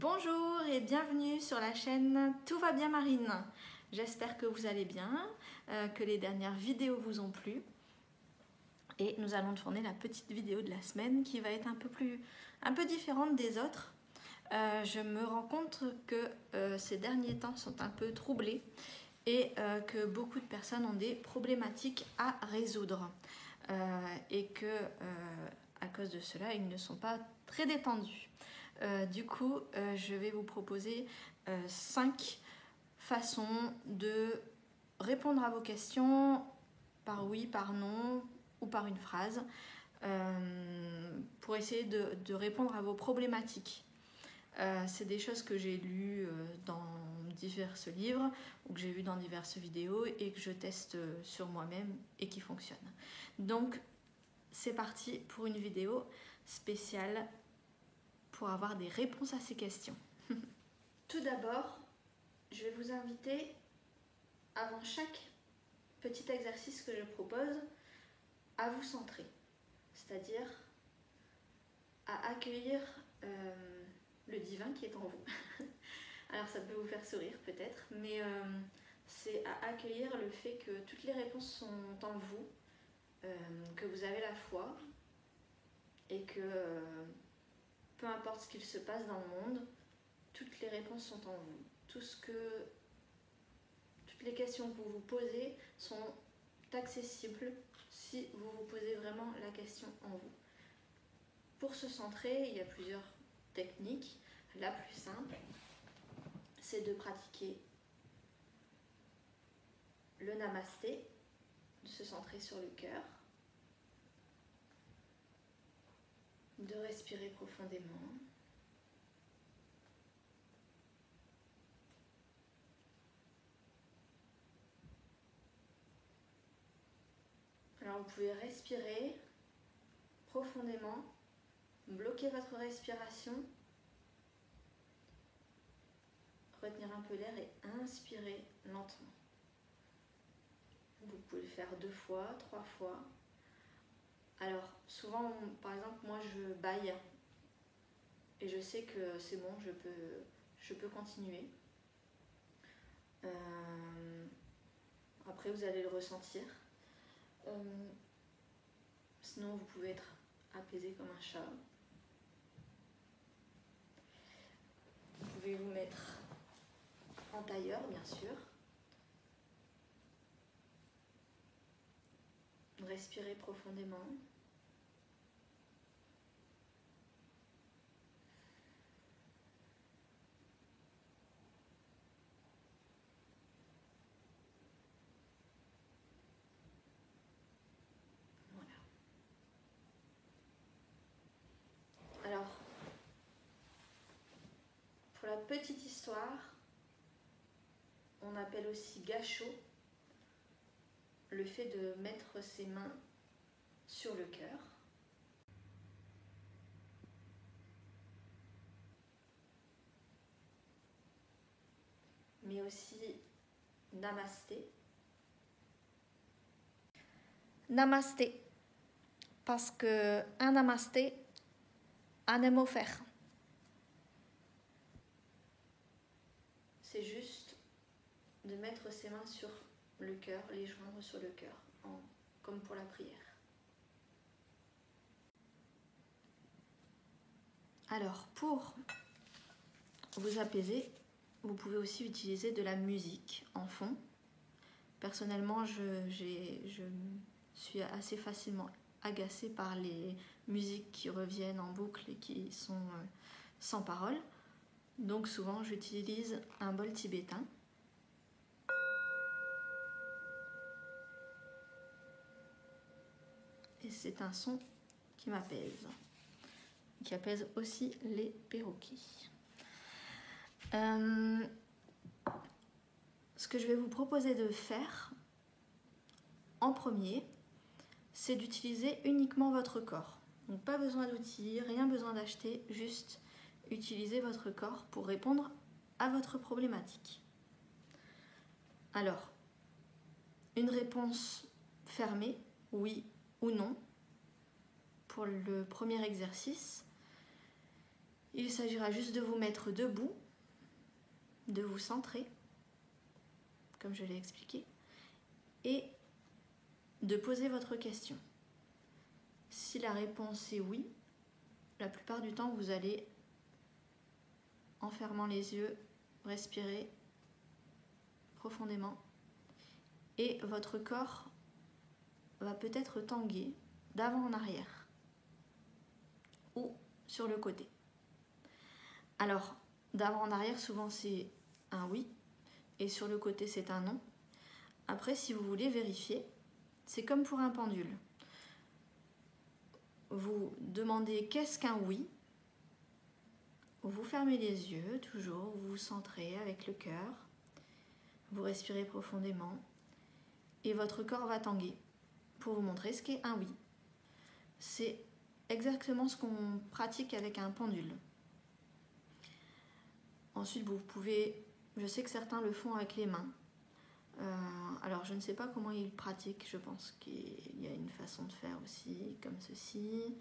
Bonjour et bienvenue sur la chaîne Tout va bien Marine. J'espère que vous allez bien, que les dernières vidéos vous ont plu. Et nous allons tourner la petite vidéo de la semaine qui va être un peu différente des autres. Je me rends compte que ces derniers temps sont un peu troublés et que beaucoup de personnes ont des problématiques à résoudre. Et que à cause de cela, ils ne sont pas très détendus. Du coup, je vais vous proposer 5 façons de répondre à vos questions par oui, par non ou par une phrase pour essayer de répondre à vos problématiques. C'est des choses que j'ai lues dans divers livres ou que j'ai vues dans diverses vidéos et que je teste sur moi-même et qui fonctionnent. Donc, c'est parti pour une vidéo spéciale pour avoir des réponses à ces questions. Tout d'abord, je vais vous inviter, avant chaque petit exercice que je propose, à vous centrer, c'est-à-dire à accueillir le divin qui est en vous. Alors ça peut vous faire sourire peut-être, mais c'est à accueillir le fait que toutes les réponses sont en vous, que vous avez la foi et que peu importe ce qu'il se passe dans le monde, toutes les réponses sont en vous. Toutes les questions que vous vous posez sont accessibles si vous vous posez vraiment la question en vous. Pour se centrer, il y a plusieurs techniques. La plus simple, c'est de pratiquer le namasté, de se centrer sur le cœur, de respirer profondément. Alors vous pouvez respirer profondément, bloquer votre respiration, retenir un peu l'air et inspirer lentement. Vous pouvez le faire 2 fois, 3 fois. Alors souvent, par exemple, moi je bâille et je sais que c'est bon, je peux continuer. Après vous allez le ressentir. Sinon vous pouvez être apaisé comme un chat. Vous pouvez vous mettre en tailleur bien sûr. Respirez profondément. Voilà. Alors, pour la petite histoire, on appelle aussi gachot le fait de mettre ses mains sur le cœur. Mais aussi namasté. Namasté, parce que un namasté, un aime offert. C'est juste de mettre ses mains sur le cœur, les joindre sur le cœur, comme pour la prière. Alors, pour vous apaiser, vous pouvez aussi utiliser de la musique en fond. Personnellement, je suis assez facilement agacée par les musiques qui reviennent en boucle et qui sont sans parole. Donc souvent, j'utilise un bol tibétain. Et c'est un son qui m'apaise, qui apaise aussi les perroquets. Ce que je vais vous proposer de faire en premier, c'est d'utiliser uniquement votre corps. Donc pas besoin d'outils, rien besoin d'acheter, juste utiliser votre corps pour répondre à votre problématique. Alors, une réponse fermée, oui ou non, pour le premier exercice. Il s'agira juste de vous mettre debout, de vous centrer, comme je l'ai expliqué, et de poser votre question. Si la réponse est oui, la plupart du temps, vous allez, en fermant les yeux, respirer profondément et votre corps va peut-être tanguer d'avant en arrière ou sur le côté. Alors, d'avant en arrière, souvent c'est un oui et sur le côté c'est un non. Après, si vous voulez vérifier, c'est comme pour un pendule. Vous demandez qu'est-ce qu'un oui. Vous fermez les yeux, toujours, vous vous centrez avec le cœur. Vous respirez profondément et votre corps va tanguer pour vous montrer ce qu'est un oui. C'est exactement ce qu'on pratique avec un pendule. Ensuite, vous pouvez, je sais que certains le font avec les mains. Alors, je ne sais pas comment ils pratiquent, je pense qu'il y a une façon de faire aussi, comme ceci.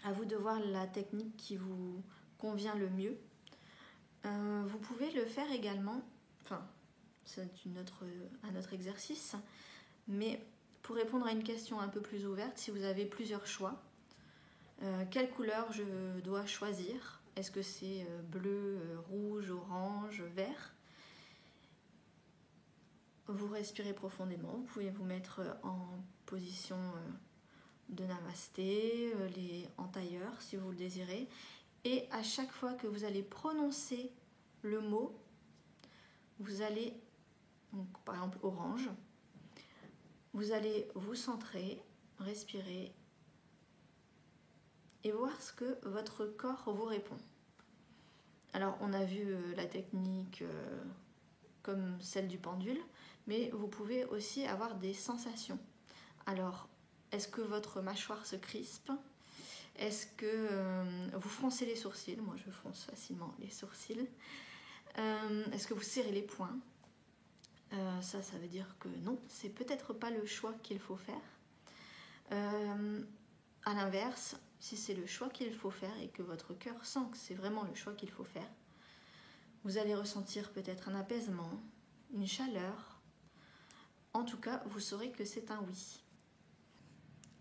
À vous de voir la technique qui vous convient le mieux. Vous pouvez le faire également, enfin, c'est un autre exercice, mais pour répondre à une question un peu plus ouverte, si vous avez plusieurs choix, quelle couleur je dois choisir? Est-ce que c'est bleu, rouge, orange, vert? Vous respirez profondément, vous pouvez vous mettre en position de namasté, en tailleur si vous le désirez. Et à chaque fois que vous allez prononcer le mot, vous allez, donc, par exemple orange, vous allez vous centrer, respirer et voir ce que votre corps vous répond. Alors on a vu la technique comme celle du pendule, mais vous pouvez aussi avoir des sensations. Alors, est-ce que votre mâchoire se crispe? Est-ce que vous froncez les sourcils? Moi, je fronce facilement les sourcils. Est-ce que vous serrez les poings? Ça veut dire que non, c'est peut-être pas le choix qu'il faut faire. À l'inverse, si c'est le choix qu'il faut faire et que votre cœur sent que c'est vraiment le choix qu'il faut faire, vous allez ressentir peut-être un apaisement, une chaleur. En tout cas, vous saurez que c'est un oui.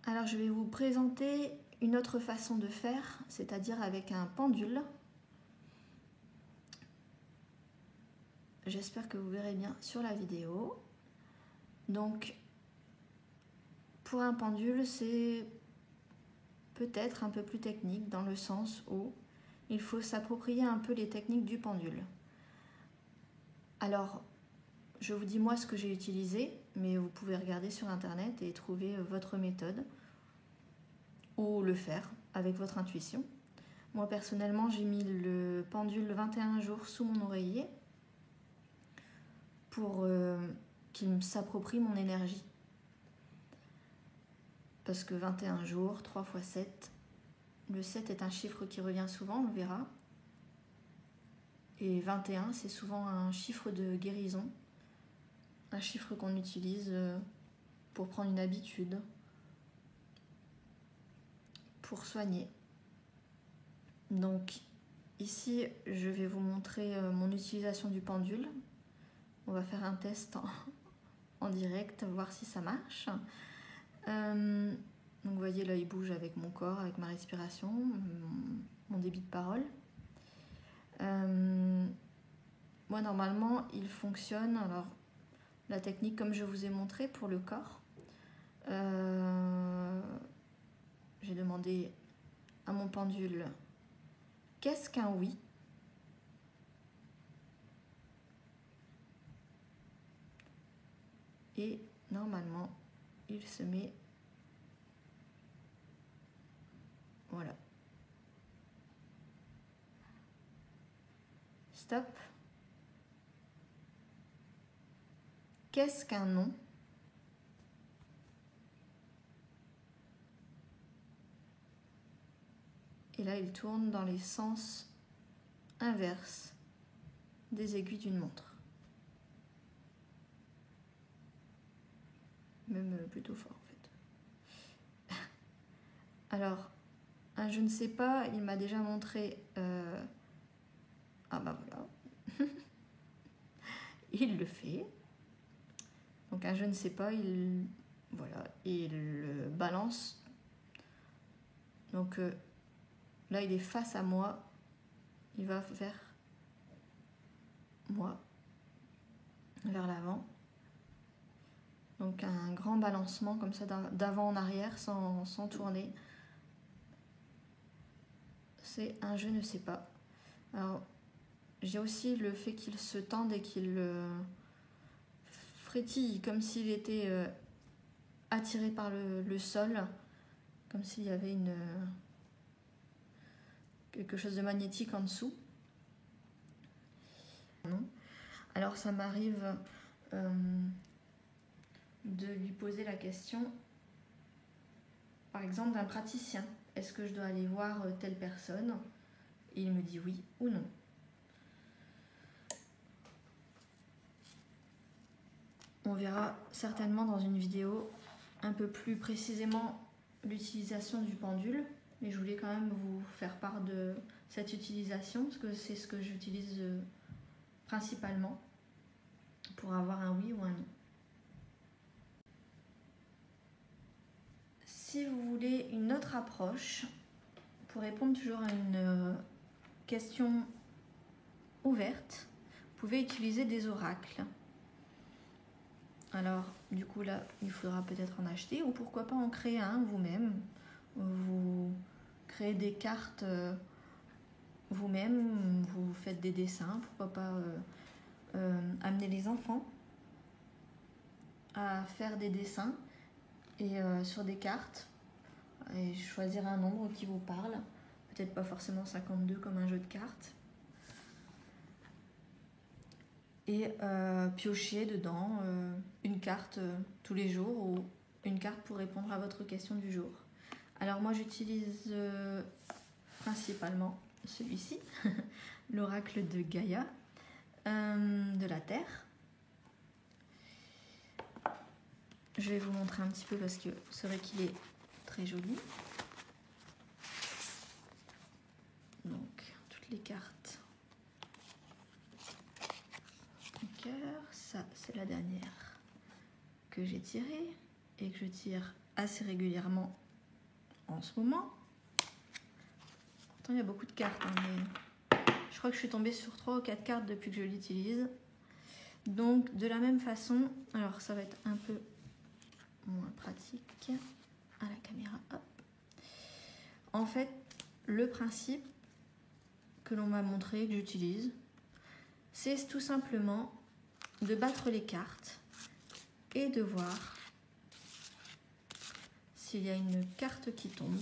Alors, je vais vous présenter une autre façon de faire, c'est-à-dire avec un pendule. J'espère que vous verrez bien sur la vidéo. Donc, pour un pendule, c'est peut-être un peu plus technique dans le sens où il faut s'approprier un peu les techniques du pendule. Alors, je vous dis moi ce que j'ai utilisé, mais vous pouvez regarder sur internet et trouver votre méthode ou le faire avec votre intuition. Moi personnellement, j'ai mis le pendule 21 jours sous mon oreiller pour qu'il s'approprie mon énergie. Parce que 21 jours, 3 x 7, le 7 est un chiffre qui revient souvent, on le verra. Et 21, c'est souvent un chiffre de guérison, un chiffre qu'on utilise pour prendre une habitude, pour soigner. Donc ici, je vais vous montrer mon utilisation du pendule. On va faire un test en direct, voir si ça marche. Donc vous voyez, là il bouge avec mon corps, avec ma respiration, mon débit de parole. Moi normalement il fonctionne, alors la technique comme je vous ai montré pour le corps, j'ai demandé à mon pendule qu'est-ce qu'un oui? Et normalement il se met, voilà. Stop. Qu'est-ce qu'un non? Et là, il tourne dans les sens inverses des aiguilles d'une montre. Même plutôt fort en fait. Alors, je ne sais pas, il m'a déjà montré... Ah bah voilà. Il le fait. Donc un je ne sais pas, il balance. Donc là, il est face à moi. Il va vers moi, vers l'avant. Donc un grand balancement comme ça d'avant en arrière sans tourner. C'est un je ne sais pas. Alors j'ai aussi le fait qu'il se tende et qu'il frétille comme s'il était attiré par le sol, comme s'il y avait quelque chose de magnétique en dessous. Non. Alors ça m'arrive de lui poser la question, par exemple d'un praticien. Est-ce que je dois aller voir telle personne? Et il me dit oui ou non. On verra certainement dans une vidéo un peu plus précisément l'utilisation du pendule, mais je voulais quand même vous faire part de cette utilisation parce que c'est ce que j'utilise principalement pour avoir un oui ou un non. Si vous voulez une autre approche pour répondre toujours à une question ouverte, vous pouvez utiliser des oracles. Alors, du coup, là, il faudra peut-être en acheter ou pourquoi pas en créer un vous-même. Vous créez des cartes vous-même, vous faites des dessins, pourquoi pas amener les enfants à faire des dessins et sur des cartes et choisir un nombre qui vous parle. Peut-être pas forcément 52 comme un jeu de cartes. Et piocher dedans une carte tous les jours ou une carte pour répondre à votre question du jour. Alors moi j'utilise principalement celui-ci, l'oracle de Gaïa, de la Terre. Je vais vous montrer un petit peu parce que c'est vrai qu'il est très joli. Donc toutes les cartes. Ça c'est la dernière que j'ai tirée et que je tire assez régulièrement en ce moment. Pourtant il y a beaucoup de cartes, hein, mais je crois que je suis tombée sur 3 ou 4 cartes depuis que je l'utilise. Donc de la même façon, alors ça va être un peu moins pratique à la caméra. Hop. En fait, le principe que l'on m'a montré, que j'utilise, c'est tout simplement de battre les cartes et de voir s'il y a une carte qui tombe.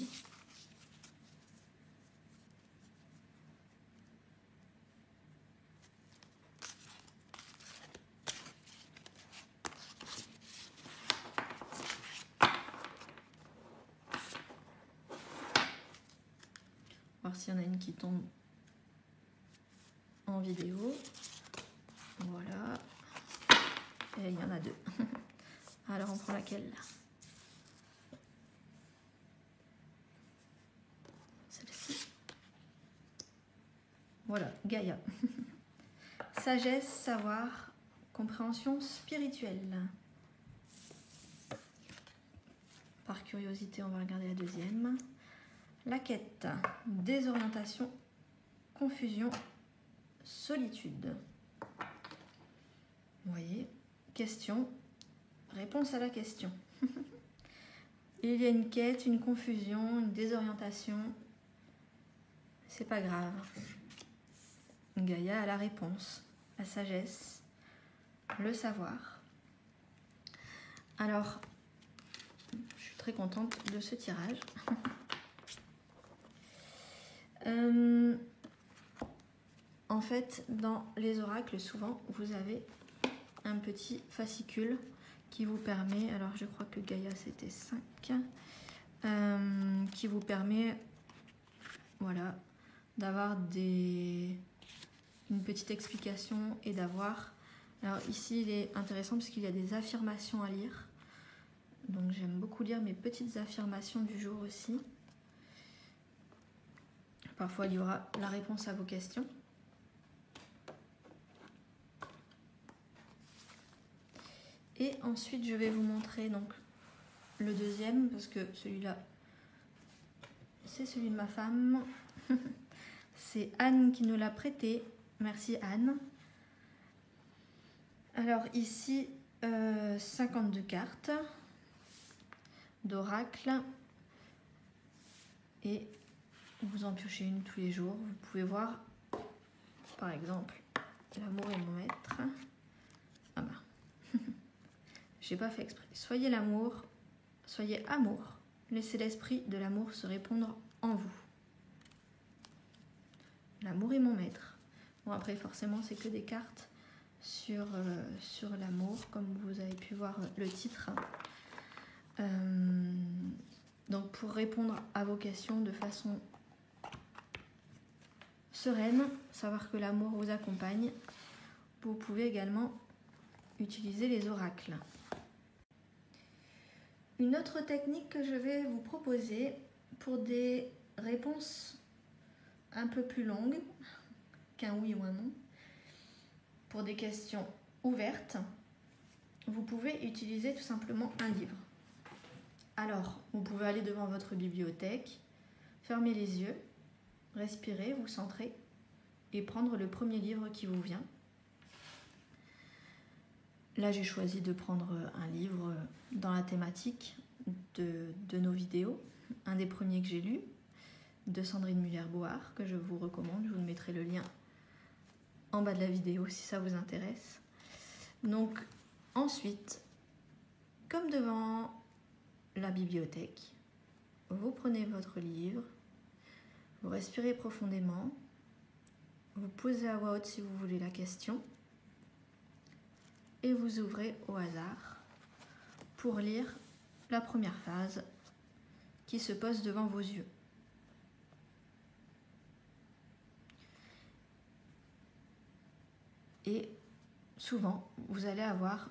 Voir s'il y en a une qui tombe en vidéo. Voilà. Et il y en a 2. Alors on prend laquelle? Celle-ci. Voilà, Gaïa. Sagesse, savoir, compréhension spirituelle. Par curiosité, on va regarder la deuxième. La quête, désorientation, confusion, solitude. Vous voyez, question, réponse à la question. Il y a une quête, une confusion, une désorientation. C'est pas grave. Gaïa a la réponse, la sagesse, le savoir. Alors, je suis très contente de ce tirage. En fait, dans les oracles, souvent, vous avez un petit fascicule qui vous permet, alors je crois que Gaïa c'était 5, qui vous permet, voilà, d'avoir une petite explication et d'avoir, alors ici il est intéressant parce qu'il y a des affirmations à lire, donc j'aime beaucoup lire mes petites affirmations du jour aussi. Parfois, il y aura la réponse à vos questions. Et ensuite, je vais vous montrer donc le deuxième, parce que celui-là, c'est celui de ma femme. C'est Anne qui nous l'a prêté. Merci Anne. Alors ici, 52 cartes d'oracle. Et vous en piochez une tous les jours. Vous pouvez voir, par exemple, l'amour est mon maître. Ah bah, j'ai pas fait exprès. Soyez l'amour, soyez amour. Laissez l'esprit de l'amour se répandre en vous. L'amour est mon maître. Bon, après, forcément, c'est que des cartes sur l'amour, comme vous avez pu voir le titre. Donc, pour répondre à vos questions de façon sereine, savoir que l'amour vous accompagne, vous pouvez également utiliser les oracles. Une autre technique que je vais vous proposer pour des réponses un peu plus longues qu'un oui ou un non, pour des questions ouvertes, vous pouvez utiliser tout simplement un livre. Alors, vous pouvez aller devant votre bibliothèque, fermer les yeux, respirer, vous centrer et prendre le premier livre qui vous vient. Là, j'ai choisi de prendre un livre dans la thématique de nos vidéos, un des premiers que j'ai lu, de Sandrine Muller-Bohar, que je vous recommande. Je vous mettrai le lien en bas de la vidéo si ça vous intéresse. Donc, ensuite, comme devant la bibliothèque, vous prenez votre livre, vous respirez profondément, vous posez à voix haute si vous voulez la question, et vous ouvrez au hasard pour lire la première phrase qui se pose devant vos yeux. Et souvent, vous allez avoir,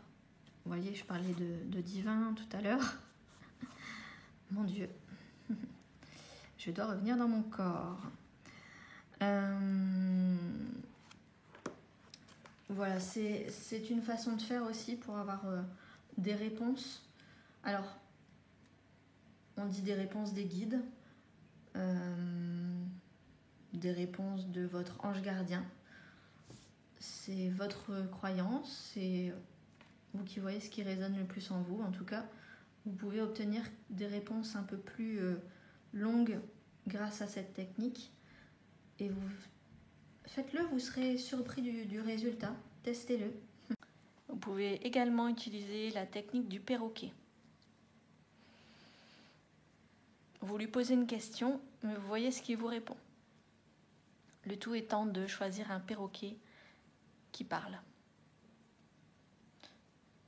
vous voyez, je parlais de divin tout à l'heure. Mon Dieu, je dois revenir dans mon corps. Voilà, c'est une façon de faire aussi pour avoir des réponses. Alors, on dit des réponses des guides, des réponses de votre ange gardien. C'est votre croyance, c'est vous qui voyez ce qui résonne le plus en vous. En tout cas, vous pouvez obtenir des réponses un peu plus longues grâce à cette technique. Et vous faites-le, vous serez surpris du résultat. Testez-le. Vous pouvez également utiliser la technique du perroquet. Vous lui posez une question, mais vous voyez ce qu'il vous répond. Le tout étant de choisir un perroquet qui parle.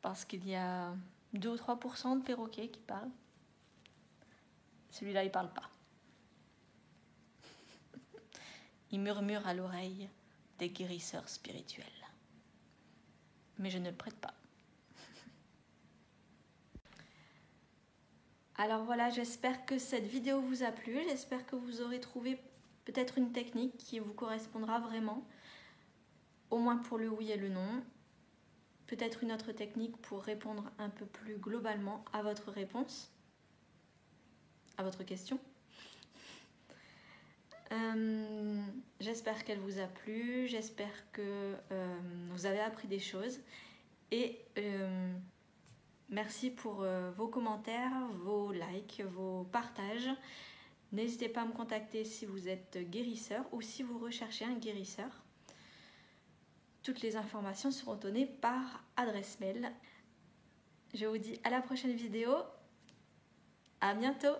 Parce qu'il y a 2 ou 3% de perroquets qui parlent. Celui-là, il ne parle pas. Il murmure à l'oreille des guérisseurs spirituels. Mais je ne le prête pas. Alors voilà, j'espère que cette vidéo vous a plu. J'espère que vous aurez trouvé peut-être une technique qui vous correspondra vraiment. Au moins pour le oui et le non. Peut-être une autre technique pour répondre un peu plus globalement à votre réponse, à votre question. J'espère qu'elle vous a plu, j'espère que vous avez appris des choses et merci pour vos commentaires, vos likes, vos partages. N'hésitez pas à me contacter si vous êtes guérisseur ou si vous recherchez un guérisseur. Toutes les informations seront données par adresse mail. Je vous dis à la prochaine vidéo. À bientôt!